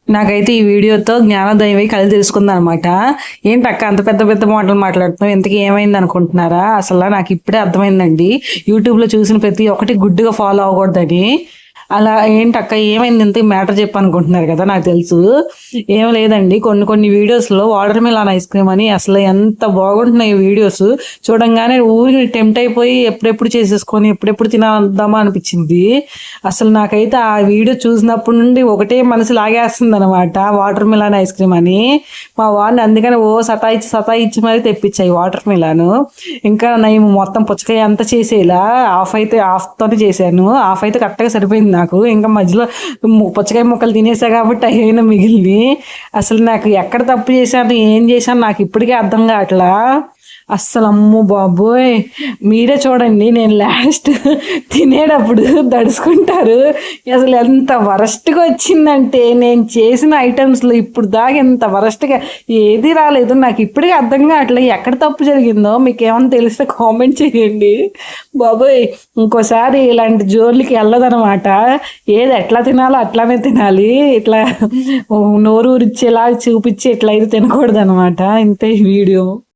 నాకైతే ఈ వీడియోతో జ్ఞానోదయమై కళ్ళు తెలుసుకుందనమాట. ఏంటక్క అంత పెద్ద పెద్ద మాటలు మాట్లాడుతున్నావు? ఇంతకీ ఏమైందనుకుంటున్నారా? అసల నాకిప్పుడే అర్థమైందండి. యూట్యూబ్‌లో చూసిన ప్రతి ఒక్కటి గుడ్డిగా ఫాలో అవ్వకూడదని. అలా ఏంటక్క ఏమైంది ఇంతకి మ్యాటర్ చెప్పనుకుంటున్నారు కదా! నాకు తెలుసు. ఏం లేదండి కొన్ని కొన్ని వీడియోస్‌లో వాటర్ మిలన్ ఐస్ క్రీమ్ అని అసలు ఎంత బాగుంటున్నాయి వీడియోస్. చూడంగానే ఊరికే టెంప్ట్ అయిపోయి ఎప్పుడెప్పుడు చేసేసుకొని ఎప్పుడెప్పుడు తినేద్దామా అనిపిచ్చింది. అసలు నాకైతే ఆ వీడియో చూసినప్పటి నుండి ఒకటే మనసు లాగేస్తుందనమాట వాటర్ మిలన్ ఐస్ క్రీమ్ అని. మా వాడిని అందుకని సతాయిచ్చి సతాయిచ్చి మరి తెప్పిచ్చా ఈ వాటర్ మిలను. ఇంకా నేను మొత్తం పుచ్చకాయ అంతా చేసేయలా. హాఫ్‌తోనే చేశాను. హాఫ్ అయితే కరెక్ట్‌గా సరిపోయింది నాకు. ఇంకా మధ్యలో పుచ్చకాయ ముక్కలు తినేసా కాబట్టి అయ్యైనా మిగిలినియి. అసలు నాకు ఎక్కడ తప్పు చేశాను, ఏం చేశాను నాకిప్పటికీ అర్థం కావట్లా. అస్సలు అమ్మో బాబోయ్! మీరే చూడండి నేను లాస్ట్ తినేటప్పుడు దడుసుకుంటారు. అసలు ఎంత వరస్ట్‌గా వచ్చిందంటే నేను చేసిన ఐటెమ్స్‌లో ఇప్పుడు దాకా ఇంత వరస్ట్‌గా ఏది రాలేదు. నాకిప్పటికి అర్థం కావట్లే ఎక్కడ తప్పు జరిగిందో మీకేమన్నా తెలిస్తే కామెంట్ చేయండి. బాబోయ్! ఇంకోసారి ఇలాంటి జోలికి ఎళ్ళదనమాట. ఏది ఎట్లా తినాలో అట్లానే తినాలి. ఇట్లా నోరు ఊరిచ్చేలా చూపిచ్చి ఇట్లా అయితే తినకూడదనమాట. ఇంతే ఈ వీడియో.